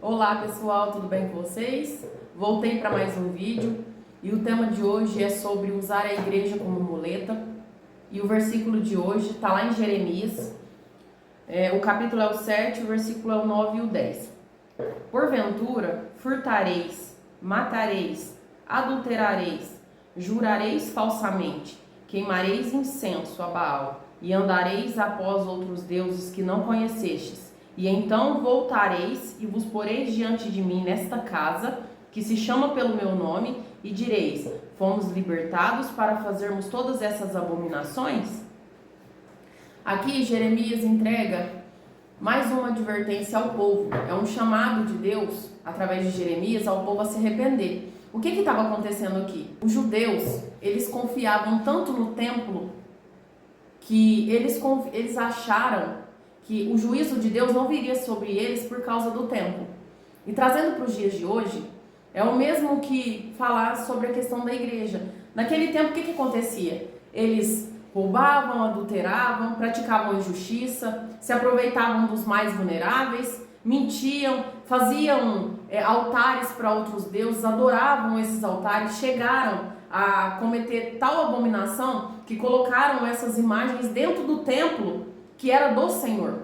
Olá pessoal, tudo bem com vocês? Voltei para mais um vídeo e o tema de hoje é sobre usar a igreja como muleta. E o versículo de hoje está lá em Jeremias, o capítulo é o 7, o versículo é o 9 e o 10. Porventura, furtareis, matareis, adulterareis, jurareis falsamente, queimareis incenso a Baal e andareis após outros deuses que não conhecestes. E então voltareis e vos poreis diante de mim nesta casa, que se chama pelo meu nome, e direis: fomos libertados para fazermos todas essas abominações? Aqui Jeremias entrega mais uma advertência ao povo. É um chamado de Deus, através de Jeremias, ao povo a se arrepender. O que estava acontecendo aqui? Os judeus, eles confiavam tanto no templo que eles acharam que o juízo de Deus não viria sobre eles por causa do templo. E trazendo para os dias de hoje, é o mesmo que falar sobre a questão da igreja. Naquele tempo, o que acontecia? Eles roubavam, adulteravam, praticavam injustiça, se aproveitavam dos mais vulneráveis, mentiam, faziam altares para outros deuses, adoravam esses altares, chegaram a cometer tal abominação que colocaram essas imagens dentro do templo que era do Senhor.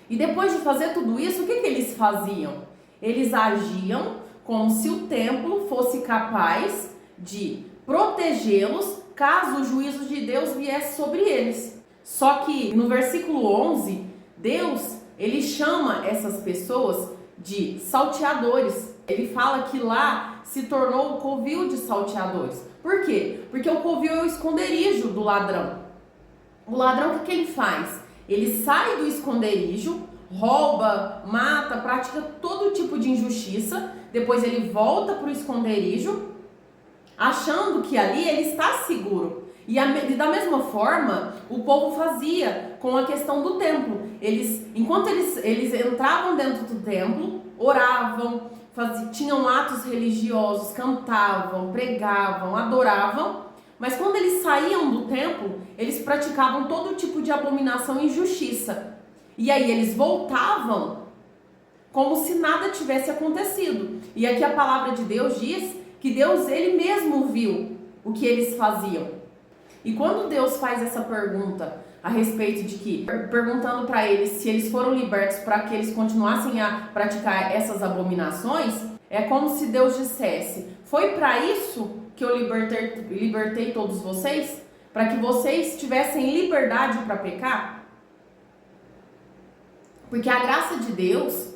E depois de fazer tudo isso, o que eles faziam? Eles agiam como se o templo fosse capaz de protegê-los caso o juízo de Deus viesse sobre eles. Só que no versículo 11, Deus, ele chama essas pessoas de salteadores. Ele fala que lá se tornou o covil de salteadores. Por quê? Porque o covil é o esconderijo do ladrão. O ladrão, o que ele faz? Ele sai do esconderijo, rouba, mata, pratica todo tipo de injustiça, depois ele volta para o esconderijo, achando que ali ele está seguro. E da mesma forma, o povo fazia com a questão do templo. Enquanto eles entravam dentro do templo, oravam, tinham atos religiosos, cantavam, pregavam, adoravam, mas quando eles saíam do templo, eles praticavam todo tipo de abominação e injustiça. E aí eles voltavam como se nada tivesse acontecido. E aqui a palavra de Deus diz que Deus, ele mesmo viu o que eles faziam. E quando Deus faz essa pergunta a respeito de que, perguntando para eles se eles foram libertos para que eles continuassem a praticar essas abominações, é como se Deus dissesse: foi para isso que eu libertei todos vocês? Para que vocês tivessem liberdade para pecar? Porque a graça de Deus,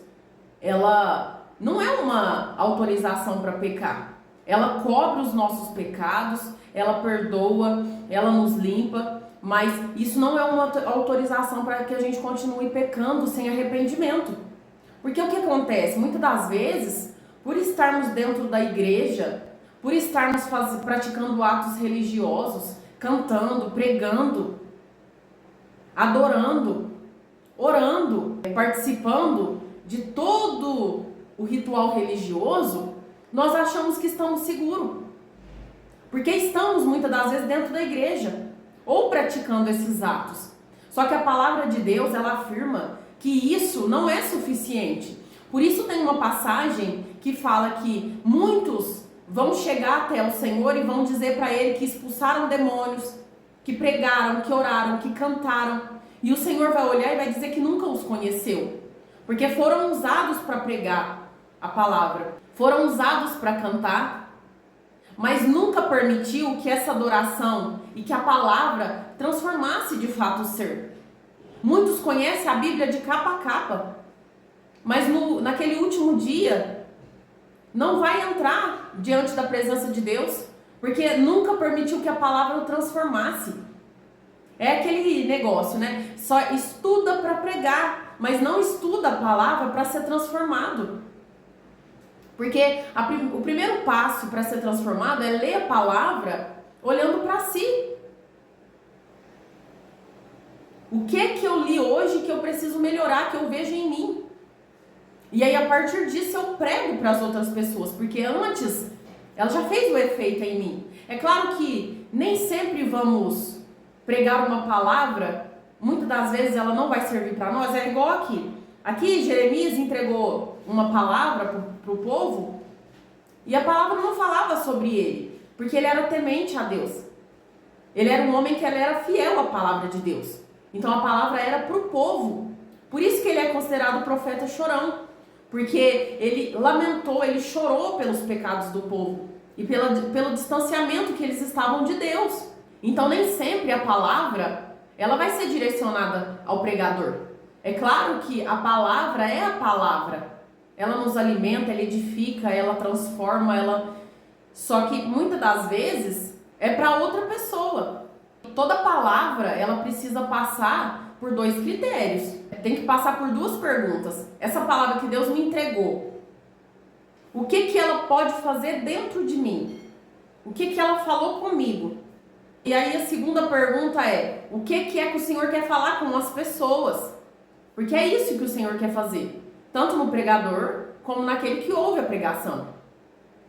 ela não é uma autorização para pecar. Ela cobre os nossos pecados, ela perdoa, ela nos limpa, mas isso não é uma autorização para que a gente continue pecando sem arrependimento. Porque o que acontece? Muitas das vezes, por estarmos dentro da igreja, por estarmos praticando atos religiosos, cantando, pregando, adorando, orando, participando de todo o ritual religioso, nós achamos que estamos seguros. Porque estamos muitas das vezes dentro da igreja, ou praticando esses atos. Só que a palavra de Deus, ela afirma que isso não é suficiente. Por isso tem uma passagem que fala que muitos vão chegar até o Senhor e vão dizer para ele que expulsaram demônios, que pregaram, que oraram, que cantaram. E o Senhor vai olhar e vai dizer que nunca os conheceu. Porque foram usados para pregar a palavra, foram usados para cantar, mas nunca permitiu que essa adoração e que a palavra transformasse de fato o ser. Muitos conhecem a Bíblia de capa a capa, mas naquele último dia não vai entrar diante da presença de Deus, porque nunca permitiu que a palavra o transformasse. É aquele negócio, né? Só estuda para pregar, mas não estuda a palavra para ser transformado. Porque o primeiro passo para ser transformado é ler a palavra olhando para si. O que eu li hoje que eu preciso melhorar, que eu vejo em mim? E aí, a partir disso, eu prego para as outras pessoas, porque antes ela já fez o efeito em mim. É claro que nem sempre vamos pregar uma palavra, muitas das vezes ela não vai servir para nós, é igual aqui. Aqui Jeremias entregou uma palavra para o povo e a palavra não falava sobre ele, porque ele era temente a Deus. Ele era um homem que ele era fiel à palavra de Deus. Então a palavra era para o povo. Por isso que ele é considerado profeta chorão, porque ele lamentou, ele chorou pelos pecados do povo e pelo distanciamento que eles estavam de Deus. Então nem sempre a palavra ela vai ser direcionada ao pregador. É claro que a palavra é a palavra. Ela nos alimenta, ela edifica, ela transforma, Só que muitas das vezes é para outra pessoa. Toda palavra, ela precisa passar por 2 critérios. Tem que passar por 2 perguntas. Essa palavra que Deus me entregou, o que ela pode fazer dentro de mim? O que ela falou comigo? E aí a segunda pergunta é, o que é que o Senhor quer falar com as pessoas? Porque é isso que o Senhor quer fazer, tanto no pregador, como naquele que ouve a pregação.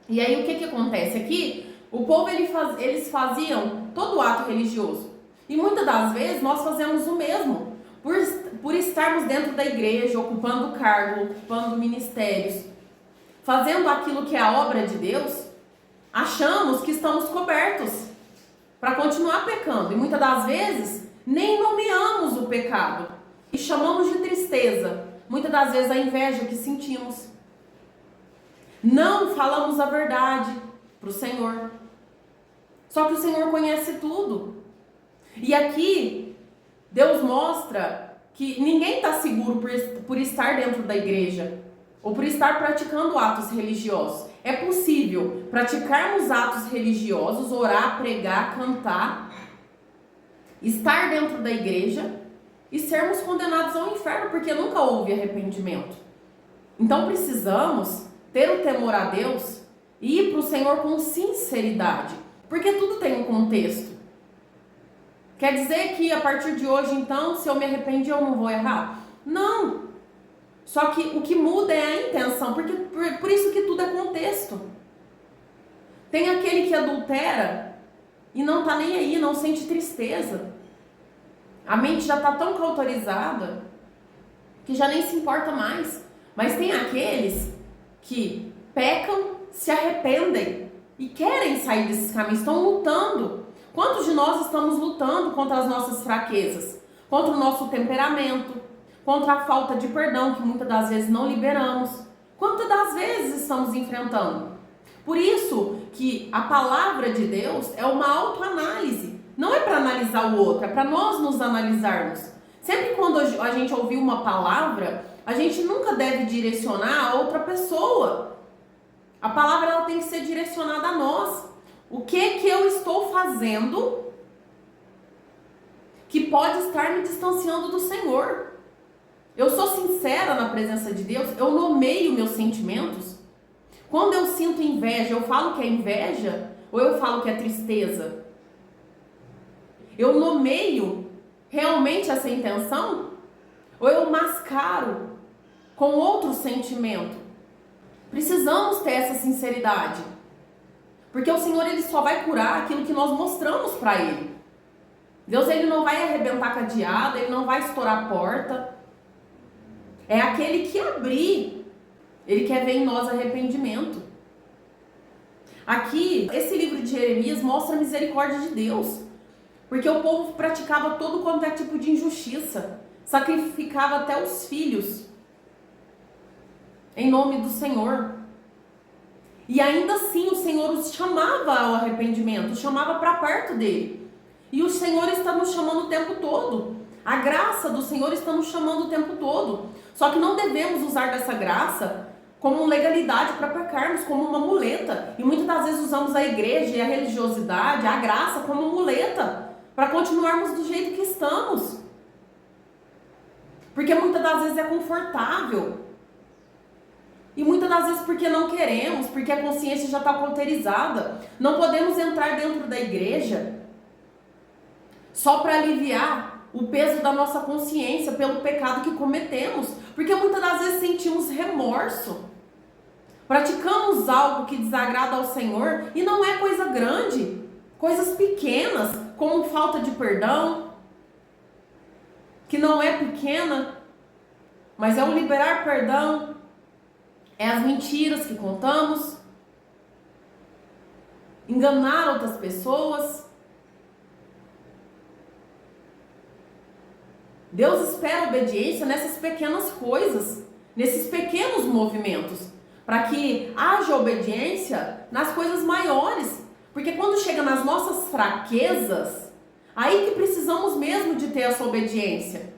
E aí o que acontece aqui? O povo eles faziam todo o ato religioso. E muitas das vezes nós fazemos o mesmo. Por estarmos dentro da igreja, ocupando cargo, ocupando ministérios, fazendo aquilo que é a obra de Deus, achamos que estamos cobertos para continuar pecando. E muitas das vezes nem nomeamos o pecado e chamamos de tristeza. Muitas das vezes a inveja que sentimos. Não falamos a verdade para o Senhor. Só que o Senhor conhece tudo. E aqui, Deus mostra que ninguém está seguro por estar dentro da igreja ou por estar praticando atos religiosos. É possível praticarmos atos religiosos, orar, pregar, cantar, estar dentro da igreja e sermos condenados ao inferno, porque nunca houve arrependimento. Então precisamos ter o temor a Deus e ir para o Senhor com sinceridade, porque tudo tem um contexto. Quer dizer que a partir de hoje, então, se eu me arrepender, eu não vou errar? Não. Só que o que muda é a intenção, porque por isso que tudo é contexto. Tem aquele que adultera e não está nem aí, não sente tristeza. A mente já está tão cauterizada que já nem se importa mais. Mas tem aqueles que pecam, se arrependem e querem sair desses caminhos, estão lutando. Quantos de nós estamos lutando contra as nossas fraquezas? Contra o nosso temperamento, contra a falta de perdão que muitas das vezes não liberamos. Quantas das vezes estamos enfrentando? Por isso que a palavra de Deus é uma autoanálise. Não é para analisar o outro, é para nós nos analisarmos. Sempre quando a gente ouvir uma palavra, a gente nunca deve direcionar a outra pessoa. A palavra ela tem que ser direcionada a nós. O que eu estou fazendo que pode estar me distanciando do Senhor? Eu sou sincera na presença de Deus? Eu nomeio meus sentimentos? Quando eu sinto inveja, eu falo que é inveja? Ou eu falo que é tristeza? Eu nomeio realmente essa intenção? Ou eu mascaro com outro sentimento? Precisamos ter essa sinceridade. Porque o Senhor ele só vai curar aquilo que nós mostramos para Ele. Deus ele não vai arrebentar cadeado, Ele não vai estourar a porta. É aquele que abrir. Ele quer ver em nós arrependimento. Aqui, esse livro de Jeremias mostra a misericórdia de Deus. Porque o povo praticava todo quanto é tipo de injustiça. Sacrificava até os filhos. Em nome do Senhor. E ainda assim o Senhor os chamava ao arrependimento, os chamava para perto dele. E o Senhor está nos chamando o tempo todo. A graça do Senhor está nos chamando o tempo todo. Só que não devemos usar dessa graça como legalidade para pecarmos, como uma muleta. E muitas das vezes usamos a igreja e a religiosidade, a graça como muleta, para continuarmos do jeito que estamos. Porque muitas das vezes é confortável. E muitas das vezes porque não queremos, porque a consciência já está cauterizada. Não podemos entrar dentro da igreja só para aliviar o peso da nossa consciência pelo pecado que cometemos. Porque muitas das vezes sentimos remorso. Praticamos algo que desagrada ao Senhor e não é coisa grande. Coisas pequenas, como falta de perdão, que não é pequena, mas é o liberar perdão, é as mentiras que contamos, enganar outras pessoas. Deus espera obediência nessas pequenas coisas, nesses pequenos movimentos, para que haja obediência nas coisas maiores. Porque quando chega nas nossas fraquezas, aí que precisamos mesmo de ter essa obediência.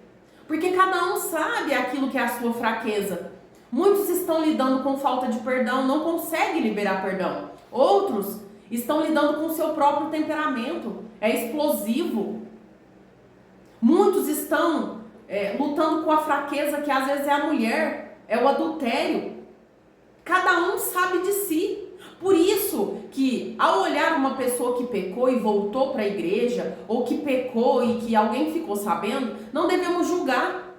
Porque cada um sabe aquilo que é a sua fraqueza. Muitos estão lidando com falta de perdão, não conseguem liberar perdão. Outros estão lidando com o seu próprio temperamento, é explosivo. Muitos estão lutando com a fraqueza que às vezes é a mulher, é o adultério. Cada um sabe de si. Por isso que ao olhar uma pessoa que pecou e voltou para a igreja, ou que pecou e que alguém ficou sabendo, não devemos julgar.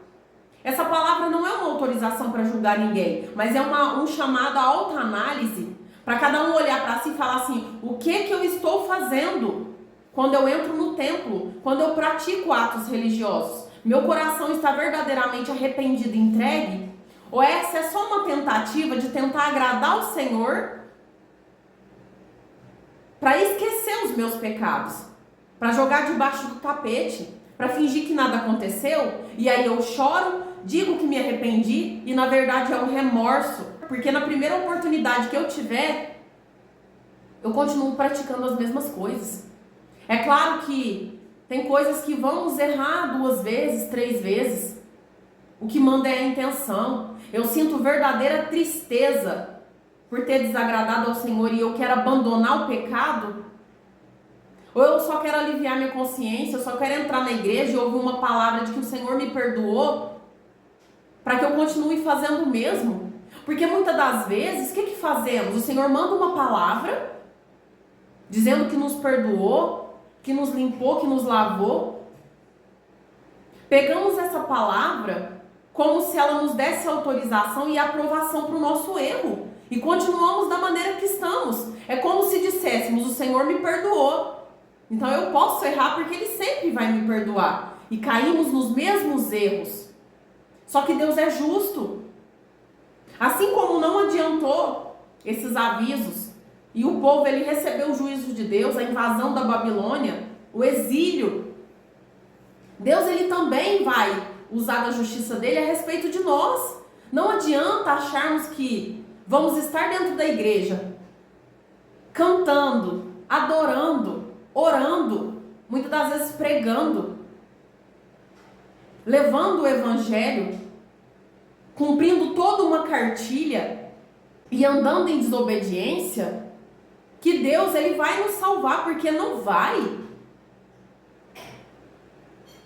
Essa palavra não é uma autorização para julgar ninguém, mas é um chamado à autoanálise, para cada um olhar para si e falar assim, o que eu estou fazendo quando eu entro no templo, quando eu pratico atos religiosos? Meu coração está verdadeiramente arrependido e entregue? Ou essa é só uma tentativa de tentar agradar o Senhor para esquecer os meus pecados, para jogar debaixo do tapete, para fingir que nada aconteceu, e aí eu choro, digo que me arrependi, e na verdade é um remorso, porque na primeira oportunidade que eu tiver, eu continuo praticando as mesmas coisas. É claro que tem coisas que vamos errar 2 vezes, 3 vezes, o que manda é a intenção. Eu sinto verdadeira tristeza por ter desagradado ao Senhor e eu quero abandonar o pecado, ou eu só quero aliviar minha consciência, eu só quero entrar na igreja e ouvir uma palavra de que o Senhor me perdoou, para que eu continue fazendo o mesmo. Porque muitas das vezes, o que fazemos? O Senhor manda uma palavra, dizendo que nos perdoou, que nos limpou, que nos lavou. Pegamos essa palavra como se ela nos desse autorização e aprovação para o nosso erro. E continuamos da maneira que estamos. É como se disséssemos, o Senhor me perdoou, então eu posso errar porque Ele sempre vai me perdoar. E caímos nos mesmos erros. Só que Deus é justo. Assim como não adiantou esses avisos, e o povo ele recebeu o juízo de Deus, a invasão da Babilônia, o exílio. Deus ele também vai usar da justiça dele a respeito de nós. Não adianta acharmos que vamos estar dentro da igreja, cantando, adorando, orando, muitas das vezes pregando, levando o evangelho, cumprindo toda uma cartilha e andando em desobediência, que Deus ele vai nos salvar, porque não vai.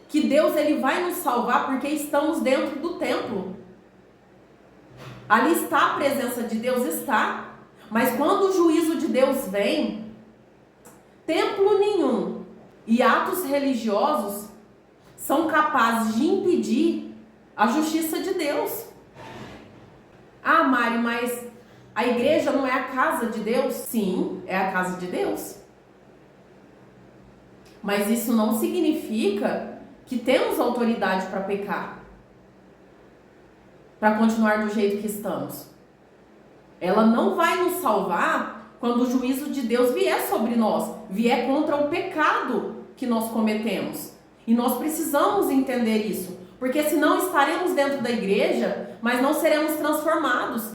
Que Deus ele vai nos salvar porque estamos dentro do templo. Ali está a presença de Deus, está. Mas quando o juízo de Deus vem, templo nenhum e atos religiosos são capazes de impedir a justiça de Deus. Ah, Mari, mas a igreja não é a casa de Deus? Sim, é a casa de Deus. Mas isso não significa que temos autoridade para pecar, para continuar do jeito que estamos. Ela não vai nos salvar quando o juízo de Deus vier sobre nós, vier contra o pecado que nós cometemos. E nós precisamos entender isso, porque senão estaremos dentro da igreja, mas não seremos transformados.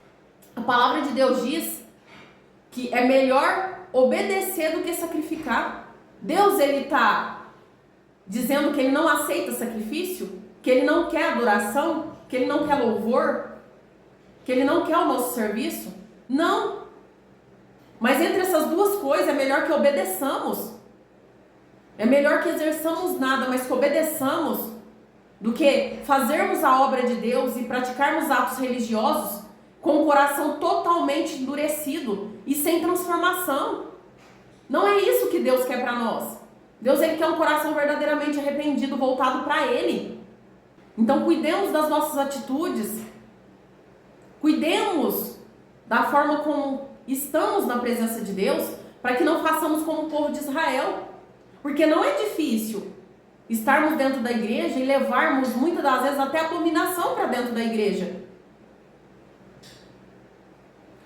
A palavra de Deus diz que é melhor obedecer do que sacrificar. Deus ele está dizendo que ele não aceita sacrifício, que ele não quer adoração, que ele não quer louvor, que ele não quer o nosso serviço? Não. Mas entre essas duas coisas é melhor que obedeçamos. É melhor que exerçamos nada, mas que obedeçamos, do que fazermos a obra de Deus e praticarmos atos religiosos com o coração totalmente endurecido e sem transformação. Não é isso que Deus quer para nós. Deus ele quer um coração verdadeiramente arrependido, voltado para Ele. Então cuidemos das nossas atitudes, cuidemos da forma como estamos na presença de Deus, para que não façamos como o povo de Israel. Porque não é difícil estarmos dentro da igreja e levarmos muitas das vezes até abominação para dentro da igreja.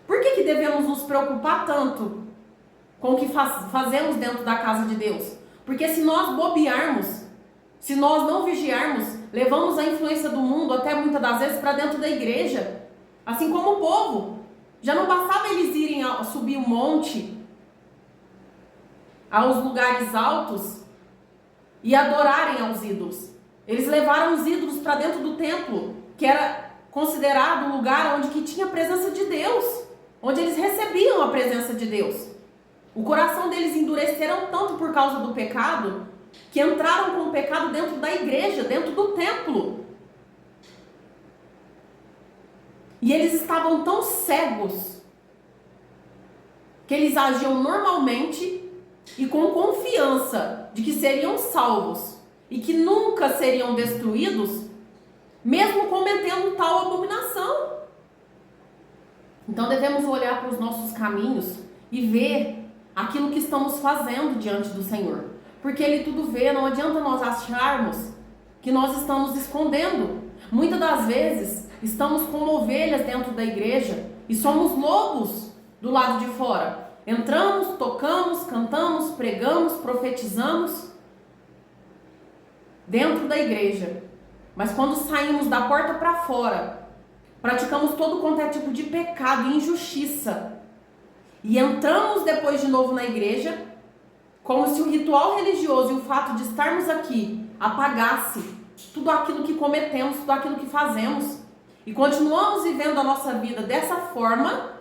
Por que devemos nos preocupar tanto com o que fazemos dentro da casa de Deus? Porque se nós bobearmos, se nós não vigiarmos, levamos a influência do mundo até muitas das vezes para dentro da igreja. Assim como o povo. Já não bastava eles irem subir um monte, aos lugares altos, e adorarem aos ídolos. Eles levaram os ídolos para dentro do templo, que era considerado o lugar onde que tinha a presença de Deus, onde eles recebiam a presença de Deus. O coração deles endureceram tanto por causa do pecado, que entraram com o pecado dentro da igreja, dentro do templo. E eles estavam tão cegos, que eles agiam normalmente e com confiança de que seriam salvos e que nunca seriam destruídos, mesmo cometendo tal abominação. Então devemos olhar para os nossos caminhos e ver aquilo que estamos fazendo diante do Senhor, porque Ele tudo vê. Não adianta nós acharmos que nós estamos escondendo. Muitas das vezes estamos como ovelhas dentro da igreja e somos lobos do lado de fora. Entramos, tocamos, cantamos, pregamos, profetizamos dentro da igreja, mas quando saímos da porta para fora, praticamos todo quanto é tipo de pecado e injustiça, e entramos depois de novo na igreja, como se o ritual religioso e o fato de estarmos aqui apagasse tudo aquilo que cometemos, tudo aquilo que fazemos, e continuamos vivendo a nossa vida dessa forma,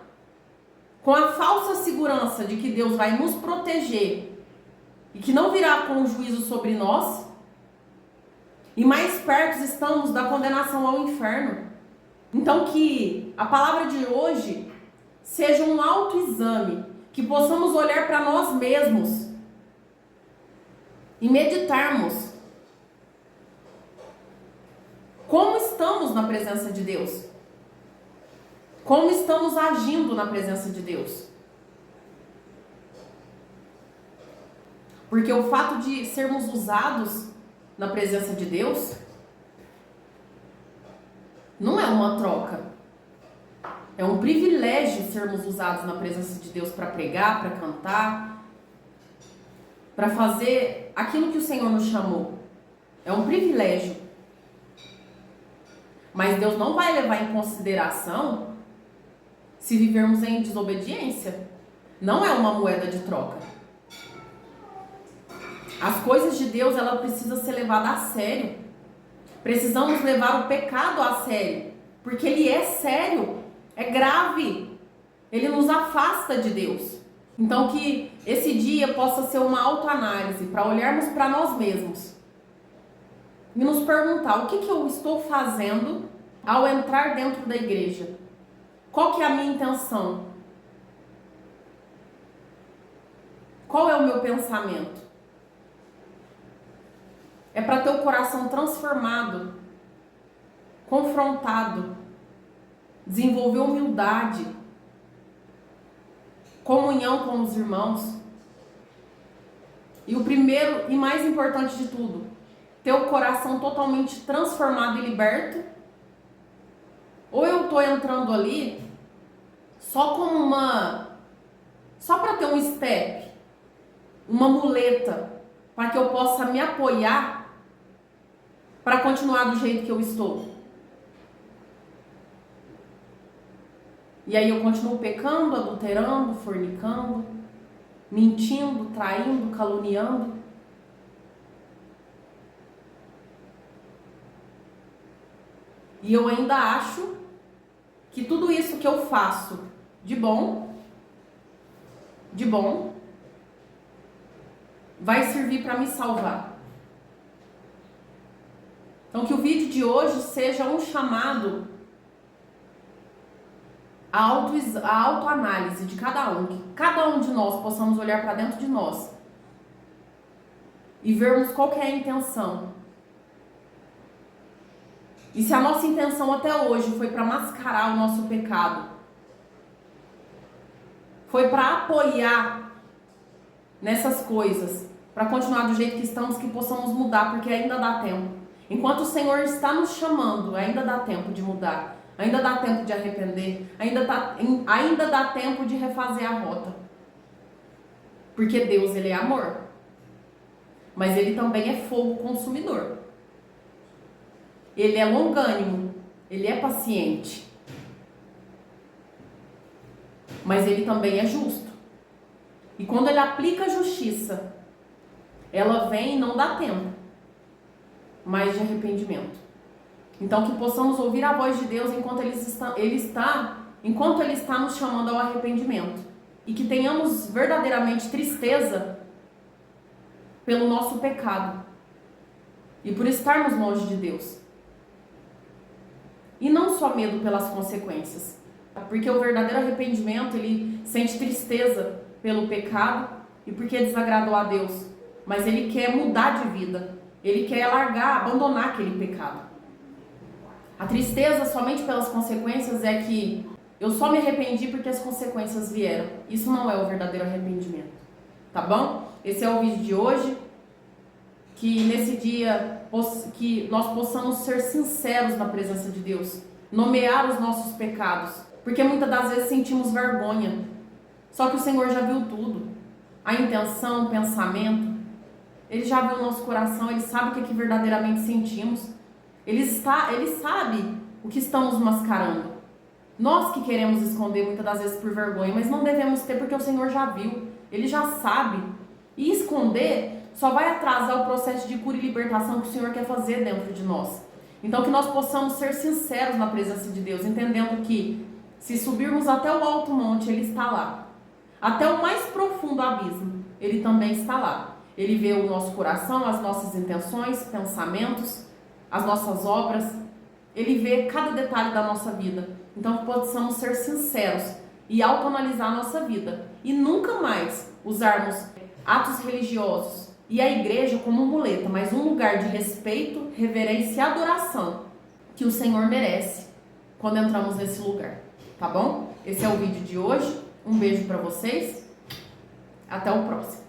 com a falsa segurança de que Deus vai nos proteger e que não virá com o juízo sobre nós, e mais perto estamos da condenação ao inferno. Então que a palavra de hoje seja um autoexame, que possamos olhar para nós mesmos e meditarmos como estamos na presença de Deus, como estamos agindo na presença de Deus. Porque o fato de sermos usados na presença de Deus não é uma troca. É um privilégio sermos usados na presença de Deus para pregar, para cantar, para fazer aquilo que o Senhor nos chamou. É um privilégio. Mas Deus não vai levar em consideração se vivermos em desobediência. Não é uma moeda de troca. As coisas de Deus, ela precisa ser levada a sério. Precisamos levar o pecado a sério, porque ele é sério, é grave. Ele nos afasta de Deus. Então que esse dia possa ser uma autoanálise, para olharmos para nós mesmos e nos perguntar: o que eu estou fazendo ao entrar dentro da igreja? Qual que é a minha intenção? Qual é o meu pensamento? É para ter o coração transformado, confrontado, desenvolver humildade, comunhão com os irmãos. E o primeiro e mais importante de tudo, ter o coração totalmente transformado e liberto. Ou eu estou entrando ali só como só para ter um step, uma muleta, para que eu possa me apoiar para continuar do jeito que eu estou. E aí eu continuo pecando, adulterando, fornicando, mentindo, traindo, caluniando. E eu ainda acho que tudo isso que eu faço de bom, vai servir para me salvar. Então que o vídeo de hoje seja um chamado à autoanálise de cada um, que cada um de nós possamos olhar para dentro de nós e vermos qual que é a intenção. E se a nossa intenção até hoje foi para mascarar o nosso pecado, foi para apoiar nessas coisas, para continuar do jeito que estamos, que possamos mudar, porque ainda dá tempo. Enquanto o Senhor está nos chamando, ainda dá tempo de mudar, ainda dá tempo de arrepender, ainda dá tempo de refazer a rota. Porque Deus, Ele é amor, mas Ele também é fogo consumidor. Ele é longânimo, Ele é paciente, mas Ele também é justo. E quando Ele aplica a justiça, ela vem e não dá tempo mais de arrependimento. Então que possamos ouvir a voz de Deus enquanto Ele está nos chamando ao arrependimento. E que tenhamos verdadeiramente tristeza pelo nosso pecado e por estarmos longe de Deus. E não só medo pelas consequências, porque o verdadeiro arrependimento, ele sente tristeza pelo pecado e porque desagradou a Deus, mas ele quer mudar de vida, ele quer abandonar aquele pecado. A tristeza somente pelas consequências é que eu só me arrependi porque as consequências vieram. Isso não é o verdadeiro arrependimento, tá bom? Esse é o vídeo de hoje. Que nesse dia que nós possamos ser sinceros na presença de Deus, nomear os nossos pecados, porque muitas das vezes sentimos vergonha. Só que o Senhor já viu tudo, a intenção, o pensamento, Ele já viu o nosso coração, Ele sabe o que verdadeiramente sentimos, Ele sabe o que estamos mascarando. Nós que queremos esconder muitas das vezes por vergonha, mas não devemos ter, porque o Senhor já viu, Ele já sabe. E esconder só vai atrasar o processo de cura e libertação que o Senhor quer fazer dentro de nós. Então que nós possamos ser sinceros na presença de Deus, entendendo que se subirmos até o alto monte, Ele está lá. Até o mais profundo abismo, Ele também está lá. Ele vê o nosso coração, as nossas intenções, pensamentos, as nossas obras. Ele vê cada detalhe da nossa vida. Então que possamos ser sinceros e autoanalisar a nossa vida. E nunca mais usarmos atos religiosos e a igreja como muleta, mas um lugar de respeito, reverência e adoração que o Senhor merece quando entramos nesse lugar, tá bom? Esse é o vídeo de hoje. Um beijo para vocês. Até o próximo.